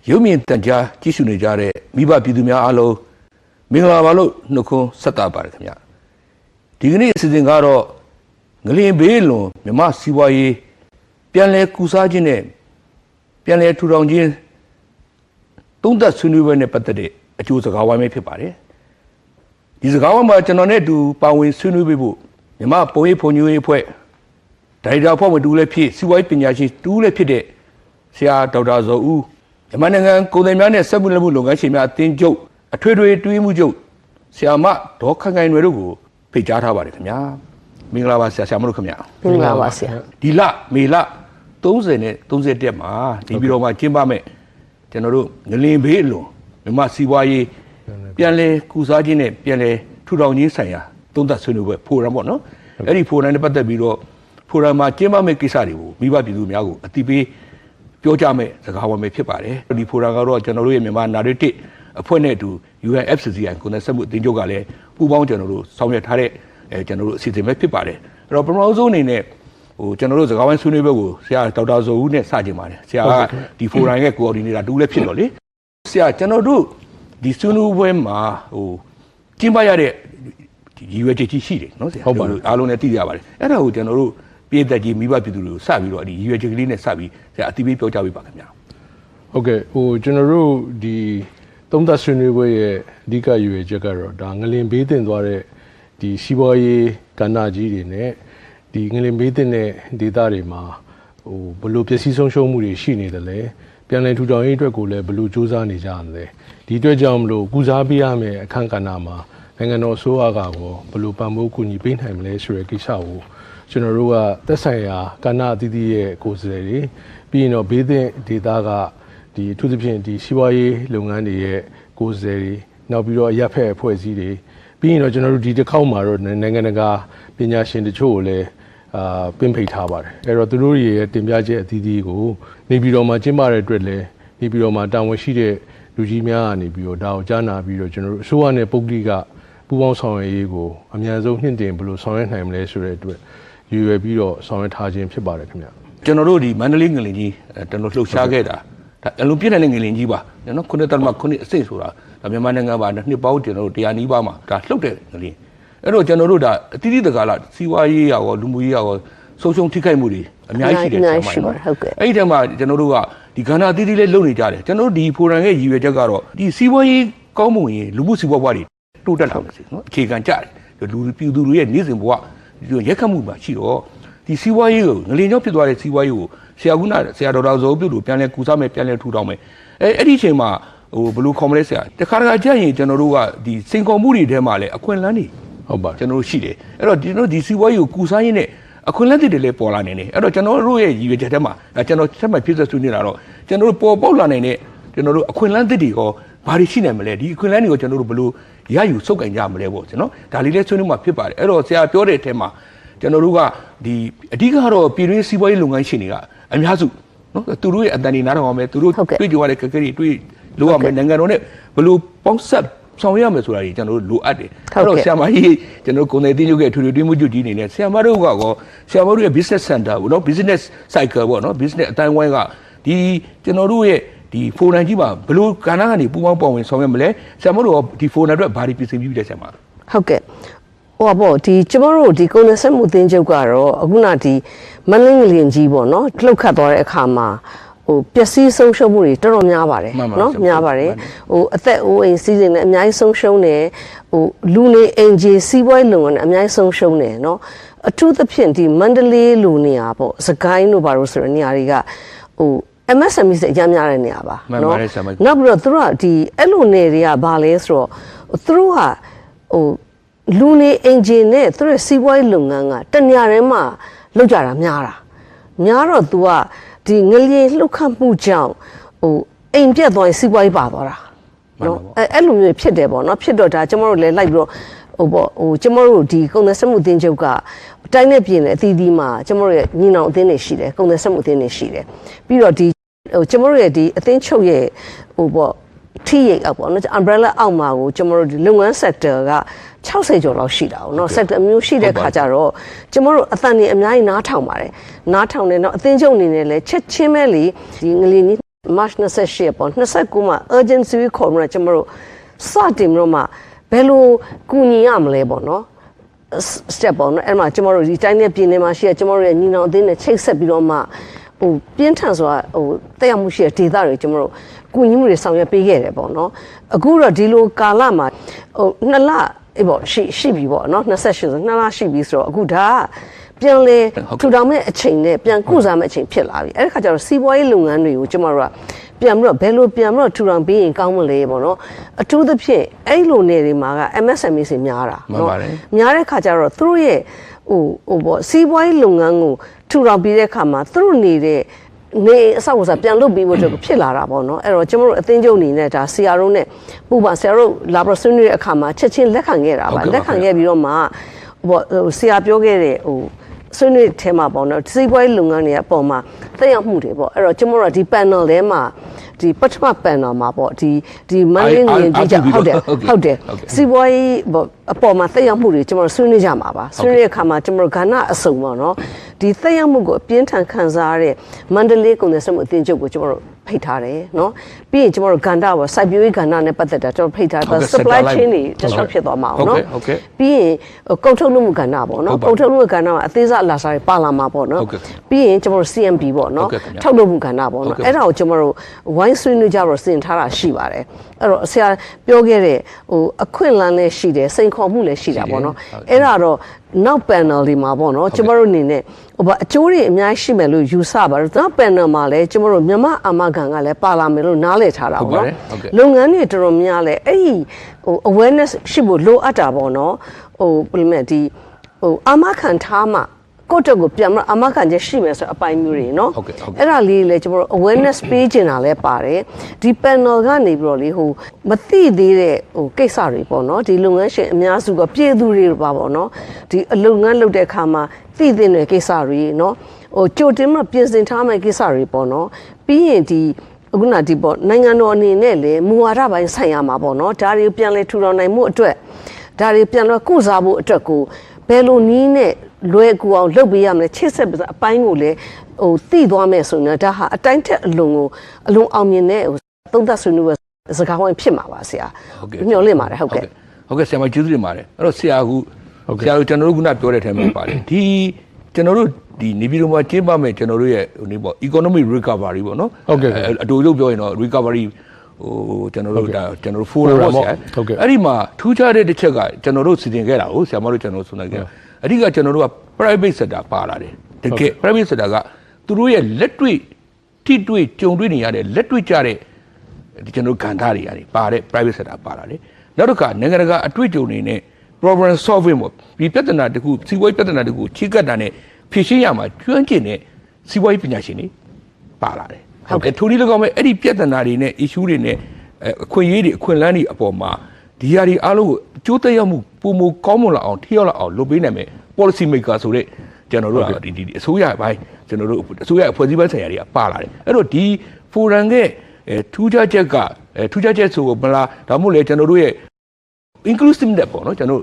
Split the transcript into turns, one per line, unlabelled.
ရုပ်မြင်တန်ကြားကြည့်ရှုနေကြတဲ့မိဘပြည်သူများအားလုံးမင်္ဂလာပါလို့နှုတ်ခွန်းဆက်တာပါတယ်ခင်ဗျဒီကနေ့အစီအစဉ်ကတော့ငလျင်ဘေးလွန်မြမစီးပွားရေးပြန်လည်ကူစားခြင်းနဲ့ပြန်လည်ထူထောင်ခြင်းသုံးသပ်ဆွေးနွေးပွဲနဲ့ပတ်သက်တဲ့အကျိုးစကားဝိုင်းပဲဖြစ်ပါတယ်ဒီစကားဝိုင်းမှာကျွန်တော်နဲ့အတူပါဝင်ဆွေးနွေးပေးဖို့မြမပုံရိပ်ဖွံ့ဖြိုးရေးအဖွဲ့ဒါရိုက်တာအဖွဲ့ဝင်တူလည်းဖြစ်စီးပွားရေးပညာရှင်တူလည်းဖြစ်တဲ့ဆရာဒေါက်တာဇော်ဦးမြန်မာနိုင်ငံကုန်သည်များနဲ့စက်မှုလက်မှုလုပ်ငန်းရှင်များအသင်းချုပ်အထွေထွေတွင်းမှုချုပ်ဆရာမဒေါ်ခိုင်ခိုင်ရွယ်တို့ကိုဖိတ်ကြားထားပါတယ်ခင်ဗျာမင်္ဂလာပါဆရာမတို့ခင်ဗျာ
မင်္ဂလာပါဆရာ
ဒီလမေလ30နဲ့31မှာဒီပြည်တော်မှာကျင်းပမဲ့ကျွန်တော်တို့ငလင်ဘေးအလွန်မြမစီးပွားရေးပြန်လဲကူစားခြင်းနဲ့ပြန်လဲထူထောင်ခြင်းဆိုင်ရာသုံးသပ်ဆွေးနွေးပွဲဖိုရမ်ပေါ့နော်အဲ့ဒီဖိုရမ်နဲ့ပတ်သက်ပြီးတော့ဖိုရမ်မှာကျင်းပမဲ့ကိစ္စတွေကိုမိဘပြည်သူများကိုအတိပေးပြောကြမဲ့စကားဝိုင်းပဲဖြစ်ပါတယ်ဒီဖိုရမ်ကတော့ကျွန်တော်တို့ရဲ့မြန်မာနာရီတစ်အဖွဲ့နဲ့အတူ UNFCCI ကိုယ်နဲ့ဆက်မှုအသင်းချုပ်ကလည်းပူးပေါင်းကျွန်တော်တို့ဆောင်ရွက်ထားတဲ့ကျွန်တော်တို့အစီအစဉ်ပဲဖြစ်ပါတယ်အဲ့တော့ပထမဆုံးအနေနဲ့ကျွန်တော်တို့စကားဝိုင်းဆွေးနွေးပွဲကိုဆရာဒေါက်တာဇော်ဦးနဲ့စကြင်ပါတယ်ဆရာကဒီဖိုရမ်ရဲ့ကိုအော်ဒီနေတာတူလည်းဖြစ်တော့လေဆရာကျွန်တော်တို့ဒီဆွေးနွေးပွဲမှာကျင်းပရတဲ့ရည်ရွယ်ချက်ကြီးရှိတယ်နော်ဆရာဟုတ်ပါဘူးအားလုံးလည်းသိရပါတယ်အဲ့ဒါကိုကျွန်တော်တို့ပြည်သက်ကြီးမိဘပြည်သူတွေကိုစပြီးတော့ဒီရည်ရွယ်ချက်ကလေးနဲ့စပြီးဆရာအတိပေးပြောကြားပေးပါခင်ဗျာ
ဟုတ်ကဲ့ကျွန်တော်တို့ဒီသုံးသပ်ဆွေးနွေးပွဲရဲ့အဓိကရည်ရွယ်ချက်ကတော့ဒါငလင်ဘေးတင်သွားတဲ့ဒီစီးပွားရေးကဏ္ဍကြီးတွေနဲ့ဒီငလင်ဘေးတင်တဲ့ဒေသတွေမှာဘလို့ပျက်စီးဆုံးရှုံးမှုတွေရှိနေတယ်လေပြန်လည်ထူထောင်ရေးအတွက်ကိုလည်းဘလို့စူးစမ်းနေကြတယ်ဒီအတွက်ကြောင့်မလို့ကုစားပေးရမယ်အခန့်ကဏ္ဍမှာနိုင်ငံတော်အစိုးရကဘလို့ပံ့ပိုးကူညီပေးနိုင်မလဲဆိုတဲ့ကိစ္စကိုကျွန်တော်တို့ကသက်ဆိုင်ရာကဏ္ဍအသီးသီးရဲ့ကိုယ်စားလှယ်တွေပြီးရင်တော့ဘေးတင်ဒေသကဒီအထူးသဖြင့်ဒီစီးပွားရေးလုပ်ငန်းတွေရဲ့ကိုယ်စားလှယ်တွေနောက်ပြီးတော့ရပ်ဖက်အဖွဲ့အစည်းတွေပြီးရင်တော့ကျွန်တော်တို့ဒီတစ်ခေါက်မှာတော့နိုင်ငံတကာပညာရှင်တချို့ကိုလည်းပင့်ဖိတ်ထားပါတယ်အဲ့တော့သူတို့ရဲ့တင်ပြချက်အသီးသီးကိုနေပြည်တော်မှာကျင်းပတဲ့အတွက်လည်းနေပြည်တော်မှာတာဝန်ရှိတဲ့လူကြီးများကနေပြီးတော့ဒါကိုကြားနာပြီးတော့ကျွန်တော်တို့အစိုးရနဲ့ပုဂ္ဂလိကပူးပေါင်းဆောင်ရွက်ရေးကိုအများဆုံးနှင့်တင်ဘယ်လိုဆောင်ရွက်နိုင်မလဲဆိုတဲ့အတွက်ရည်ရွယ်ပြီးတော့ဆောင်ရွက်ထားခြင်းဖြစ်ပါတယ်ခင်ဗျ
ကျွန်တော်တို့ဒီမန္တလေးငလင်ကြီးကျွန်တော်လှုပ်ရှားခဲ့တာဒါအလုံးပြည့်တဲ့ငလင်ကြီးပါနော်ခုနှစ်တမခုနှစ်အစိတ်ဆိုတာဒါမြန်မာနိုင်ငံမှာနှစ်ပေါင်းကျွန်တော်တို့100နီးပါးမှာဒါလှုပ်တဲ့ငလင်အဲ့တော့ကျွန်တော်တို့ဒါအတိအသကလာစီးပွားရေးရောလူမှုရေးရောဆုံးရှုံးထိခိုက်မှုတွေအများကြီးရှိတယ်ဆရာမဟုတ်ကဲ့အဲ့ဒီတည်းမှာကျွန်တော်တို့ကဒီကဏ္ဍအသီးသီးလေးလုပ်နေကြတယ်ကျွန်တော်တို့ဒီဖိုရမ်ရဲ့ရည်ရွယ်ချက်ကတော့ဒီစီးပွားရေးကောင်းမှုရင်လူမှုစီးပွားဘဝတွေတိုးတက်လာမယ်စီနော်အခြေခံကြတယ်လူပြည်သူတွေရဲ့နေ့စဉ်ဘဝရက်ခတ်မှုမှာရှိတော့ဒီစီးပွားရေးကိုငလင်ကြောင့်ဖြစ်သွားတဲ့စီးပွားရေးကိုဆရာဒေါက်တာဇော်ပြုတ်လို့ပြန်လဲကူစားမယ်ပြန်လဲထူထောင်မယ်အဲ့ဒီအချိန်မှာဘယ်လိုခေါ်မလဲဆရာတခါကြရင်ကျွန်တော်တို့ကဒီစိန်ခေါ်မှုတွေထဲမှာလဲအခွင့်အလမ်းတွေဟ
ုတ်ပါက
ျွန်တော်တို့ရှိတယ်အဲ့တော့ကျွန်တော်ဒီစီးပွားရေးကိုကူစားရင်းနဲ့အခွင့်အလမ်းတွေလည်းပေါ်လာနေတယ်အဲ့တော့ကျွန်တော်တို့ရဲ့ရည်ရွယ်ချက်ထဲမှာကျွန်တော်ဆက်မှဖြစ်ဆက်ဆွေးနွေးတာတော့ကျွန်တော်တို့ပေါ်ပေါက်လာနိုင်တဲ့ကျွန်တော်တို့အခွင့်အလမ်းတွေရောဘာတွေရှိနိုင်မလဲဒီအခွင့်အလမ်းတွေကိုကျွန်တော်တို့ဘယ်လိုရယူစုပ်ကင်ကြမလဲပေါ့ကျွန်တော်ဒါလေးလည်းဆွေးနွေးမှာဖြစ်ပါတယ်အဲ့တော့ဆရာပြောတဲ့အထက်မှာကျွန်တော်တို့ကဒီအဓိကတော့ပြည်တွင်းစီးပွားရေးလုပ်ငန်းရှင်တွေကအများစုနော်သူတို့ရဲ့အတန်ဒီနားထောင်အောင်မယ်သူတို့တွေ့ကြရတဲ့ခက်ခဲတွေတွေ့လို့ရမယ်နိုင်ငံတော်နဲ့ဘယ်လိုပေါင်းဆက်ဆောင်ရမယ်ဆိုတာကြီးကျွန်တော်တို့လိုအပ်တယ်အဲ့တော့ဆရာမကြီးကျွန်တော်ကိုယ်နဲ့တင်းချုပ်ရဲ့အထွေထွေတွင်းမှုချုပ်ကြီးအနေနဲ့ဆရာမတို့ကဆရာမတို့ရဲ့ business center ပေါ့နော် business cycle ပေါ့နော် business အတိုင်းဝိုင်းကဒီကျွန်တော်တို့ရဲ့ဒီဖိုရမ်ကြီးမှာဘယ်လိုကဏ္ဍကနေပူးပေါင်းပါဝင်ဆောင်ရမလဲဆရာမတို့ဒီဖိုရမ်အတွက်ဘာတွေပြင်ဆင်ပြီးလဲဆရာမ
ဟုတ်ကဲ့ဟောပေါ့ဒီကျမတို့ဒီကုန်နဲ့ဆက်မှုအသင်းချုပ်ကတော့အခုနဒီမန္တလေးငလင်ကြီးပေါ့နော်လှုပ်ခတ်သွားတဲ့အခါမှာပျက်စီးဆုံးရှုံးမှုတွေတော်တော်များပါတယ်နော်များပါတယ်အသက်အိုးအိမ်စီးစိမ်နဲ့အများကြီးဆုံးရှုံးတယ်လူနေအိမ်ကြီးစီးပွားရေးလုပ်ငန်းနဲ့အများကြီးဆုံးရှုံးတယ်နော်အထူးသဖြင့်ဒီမန္တလေးလူနေရာပေါ့စကိုင်းတို့ဘာလို့ဆိုတဲ့နေရာတွေကMSME စအများများတဲ့နေရာပါနော်နောက်ပြီးတော့သူတို့ကဒီအဲ့လိုနေတွေကဘာလဲဆိုတော့သူတို့ကလူနေအင်ဂျင်နဲ့သူတို့စီးပွားရေးလုပ်ငန်းကတနေရာထဲမှာလုပ်ကြတာများတော့ तू ကဒီငလျင်လှုပ်ခတ်မှုကြောင့်အိမ်ပြက်သွားရင်စီးပွားရေးပါသွားတာနော်အဲ့လိုမျိုးဖြစ်တယ်ပေါ့နော်ဖြစ်တော့ဒါကျမတို့လည်းလိုက်ပြီးတော့ကျမတို့ဒီကုန်သည်စက်မှုအသင်းချုပ်ကတိုင်းနဲ့ပြည်နယ်အသီးသီးမှာကျမတို့ရဲ့ညီနောင်အသင်းတွေရှိတယ်ကုန်သည်စက်မှုအသင်းတွေရှိတယ်ပြီးတော့ဒီကျမတို့ရဲ့ဒီအသင်းချုပ်ရဲ့ထိရိတ်အောက်ပေါ့နော် umbrella အောက်မှာကိုကျမတို့ဒီလုပ်ငန်း sector က60ကျော်လောက်ရှိတာပေါ့နော် sector အမျိုးရှိတဲ့ခါကျတော့ကျမတို့အသံတွေအများကြီးနားထောင်ပါတယ်နားထောင်တယ်နော်အသင်းချုပ်အနေနဲ့လည်းချက်ချင်းပဲလေဒီငလျင်ကြီး March 28ပေါ့29မှာ urgency ခေါ်မှာကျွန်တော်တို့စတင်တော့မှဘယ်လိုကူညီရမလဲပေါ့နော် step ပေါ့နော်အဲ့မှာကျွန်တော်တို့ဒီတိုင်းနဲ့ပြည်နယ်မှာရှိရကျွန်တော်တို့ရဲ့ညီနောင်အသင်းနဲ့ချိတ်ဆက်ပြီးတော့မှဟိုပြင်းထန်ဆိုတာဟိုတက်ရောက်မှုရှိတဲ့ဒေသတွေကျွန်တော်တို့ကူညီမှုတွေဆောင်ရွက်ပေးခဲ့တယ်ပေါ့နော်အခုတော့ဒီလိုကာလမှာဟို2လအေးပေါ့ရှိပြီပေါ့နော်28ဆို2လရှိပြီဆိုတော့အခုဒါပြန်လေထူထောင်မဲ့အချိန်နဲ့ပြန်ကုစားမဲ့အချိန်ဖြစ်လာပြီအဲ့ဒီခါကျတော့စီးပွားရေးလုပ်ငန်းတွေကိုကျွန်တော်တို့ကပြန်ပြီးတော့ဘယ်လိုပြန်ပြီးတော့ထူထောင်ပေးရင်ကောင်းမလဲပေါ့နော်အထူးသဖြင့်အဲ့လိုနေတွေမှာက MSME တွေများတာနော်များတဲ့ခါကျတော့သူတို့ရဲ့ဟိုပေါ့စီးပွားရေးလုပ်ငန်းကိုထူထောင်ပြီးတဲ့ခါမှာသူတို့နေတဲ့နေအဆောက်အဦပြန်လုပ်ပြီးဖို့အတွက်ဖြစ်လာတာပေါ့နော်အဲ့တော့ကျွန်တော်တို့အသင်းချုပ်အနေနဲ့ဒါဆရာတို့နဲ့ပူပါဆရာတို့လာပြီးဆွေးနွေးတဲ့အခါမှာချက်ချင်းလက်ခံခဲ့တာပါလက်ခံခဲ့ပြီးတော့မှဟိုဆရာပြောခဲ့တဲ့ဟိုဆွေးနွေးထဲမှာပေါ့နော်စီးပွားရေးလုပ်ငန်းတွေအပေါ်မှာသက်ရောက်မှုတွေပေါ့အဲ့တော့ကျွန်တော်တို့ဒီ panel ထဲမှာဒီပထမ panel မှာပေါ့ဒီမန္တလေးငင်ကြီးကြဟုတ်တယ်စီးပွားရေးအပေါ်မှာသက်ရောက်မှုတွေကျွန်တော်ဆွေးနွေးကြမှာပါဆွေးနွေးတဲ့အခါမှာကျွန်တော်ကဏ္ဍအစုံပေါ့နော်ဒီသက်ရောက်မှုကိုအပြင်းထန်ခံစားရတဲ့မန္တလေးကုန်သည်စက်မှုအသင်းချုပ်ကိုကျွန်တော်တို့ဖိတ်ထားတယ်နော်ပြီးရင်ကျွန်တော်တို့ကဏ္ဍပေါ့စိုက်ပျိုးရေးကဏ္ဍနဲ့ပတ်သက်တာကျွန်တော်ဖိတ်ထားတယ် supply chain တွေတက်ဆော့ဖြစ်သွားမှာအောင်နော်ပြီးရင်ကုန်ထုတ်လုပ်မှုကဏ္ဍပေါ့နော်ကုန်ထုတ်လုပ်မှုကဏ္ဍမှာအသေးစားအလားစားတွေပါလာမှာပေါ့နော်ပြီးရင်ကျွန်တော်တို့ CMB ပေါ့နော်ထုတ်လုပ်မှုကဏ္ဍပေါ့နော်အဲ့ဒါကိုကျွန်တော်တို့ဝိုင်းဆွေးနွေးကြတော့စဉ်ထားတာရှိပါတယ်အဲ့တော့ဆရာပြောခဲ့တဲ့ဟိုအခွင့်အလမ်းလည်းရှိတယ်စိန်ခေါ်မှုလည်းရှိတာပေါ့နော်အဲ့ဒါတော့နောက် panel ဒီမှာပေါ့နော်ကျွန်တော်တို့အနေနဲ့ဟိုဘာအကျိုးတွေအများကြီးရှိမယ်လို့ယူဆပါတယ်နောက် panel မှာလည်းကျွန်တော်တို့မြန်မာအာမခံကလည်းပါလာမယ်လို့နားလည်ထားတာပေါ့နော်လုပ်ငန်းတွေတော်တော်များလဲအဲ့ဒီဟို awareness ရှိဖို့လိုအပ်တာပေါ့နော်ဟိုဘယ်လိုလဲဒီဟိုအာမခံထားမှကိုယ့်တက်ကိုပြန်မအမခံချက်ရှိမယ်ဆိုအပိုင်းမျိုးတွေเนาะအဲ့ဒါလေးလည်းကျွန်တော်တို့ awareness ပေးချင်တာလည်းပါတယ်ဒီ panel ကနေပြီးတော့လေဟိုမသိသေးတဲ့ဟိုကိစ္စတွေပေါ့เนาะဒီလုပ်ငန်းရှင်အများစုကပြည်သူတွေပါပေါ့เนาะဒီအလုပ်ငန်းလုပ်တဲ့အခါမှာသိသင့်တဲ့ကိစ္စတွေเนาะဟိုကြိုတင်မှပြင်ဆင်ထားမယ့်ကိစ္စတွေပေါ့เนาะပြီးရင်ဒီအခုနဒီပေါ့နိုင်ငံတော်အနေနဲ့လည်းမူဝါဒပိုင်းဆိုင်ရာမှာပေါ့เนาะဒါတွေပြန်လဲထူထောင်နိုင်မှုအတွက်ဒါတွေပြန်တော့ကုစားဖို့အတွက်ကိုဘယ်လိုနည်းနဲ့လွယ်ကူအောင်လုပ်ပေးရမလဲချစ်ဆက်အပိုင်းကိုလည်းဟိုသိသွားမယ်ဆိုရင်ဒါဟာအတိုင်းထက်အလွန်အောင်မြင်တဲ့ဟိုသုံးသပ်ဆွေးနွေးပွဲစကားဝိုင်းဖြစ်မှာပါဆရာမျှော်လင့်ပါတယ်ဟုတ်ကဲ့
ဆရာမကျေးဇူးတင်ပါတယ်အဲ့တော့ဆရာတို့ကျွန်တော်တို့ခုနပြောတဲ့ထဲမှာပါတယ်ဒီကျွန်တော်တို့ဒီနေပြည်တော်မှာကျင်းပမယ်ကျွန်တော်တို့ရဲ့ဟိုနေပေါ့ economic recovery ပေါ့နော်
ဟုတ်ကဲ့
အတူတူပြောရင်တော့ recovery ဟိုကျွန်တော်တို့ဒါကျွန်တော်တို့ forum ပေါ့ဆရာအဲ့ဒီမှာထူးခြားတဲ့တစ်ချက်ကကျွန်တော်တို့စီစဉ်ခဲ့တာကိုဆရာမတို့ကျွန်တော်ဆွေးနွေးခဲ့အဓိကကျွန်တော်တို့က private sector ပါလာတယ်တကယ် private sector ကသူတို့ရဲ့လက်တွေ့ထိတွေ့ကြုံတွေ့နေရတဲ့လက်တွေ့ကြတဲ့ကျွန်တော်တို့ခံထားတွေရတယ်ပါတဲ့ private sector ပါလာတယ်နောက်တစ်ခါနိုင်ငံတကာအတွေ့အကြုံတွေနဲ့ problem solving ပေါ့ဒီပြဿနာတခုစီးပွားရေးပြဿနာတခုချိကတ်တာနဲ့ဖြေရှင်းရမှာကျွမ်းကျင်တဲ့စီးပွားရေးပညာရှင်တွေပါလာတယ်ဟုတ်ကဲ့ထိုနည်း၎င်းပဲအဲ့ဒီပြဿနာတွေနဲ့ issue တွေနဲ့အခွင့်အရေးတွေအခွင့်အလမ်းတွေအပေါ်မှာဒီဟာတွေအားလုံးကိုအကျိုးသက်ရောက်မှုပုံမကောင်းမွန်လာအောင်ထိရောက်လာအောင်လုပ်ပေးနိုင်မယ် policy maker ဆိုတဲ့ကျွန်တော်တို့ကဒီအစိုးရဘိုင်းကျွန်တော်တို့အစိုးရအဖွဲ့အစည်းပိုင်းဆိုင်ရာတွေကပါလာတယ်အဲ့တော့ဒီ forum ကထူးခြားချက်ကထူးခြားချက်ဆိုမလားဒါမှမဟုတ်လေကျွန်တော်တို့ရဲ့ inclusive နဲ့ပေါ့နော်ကျွန်တော်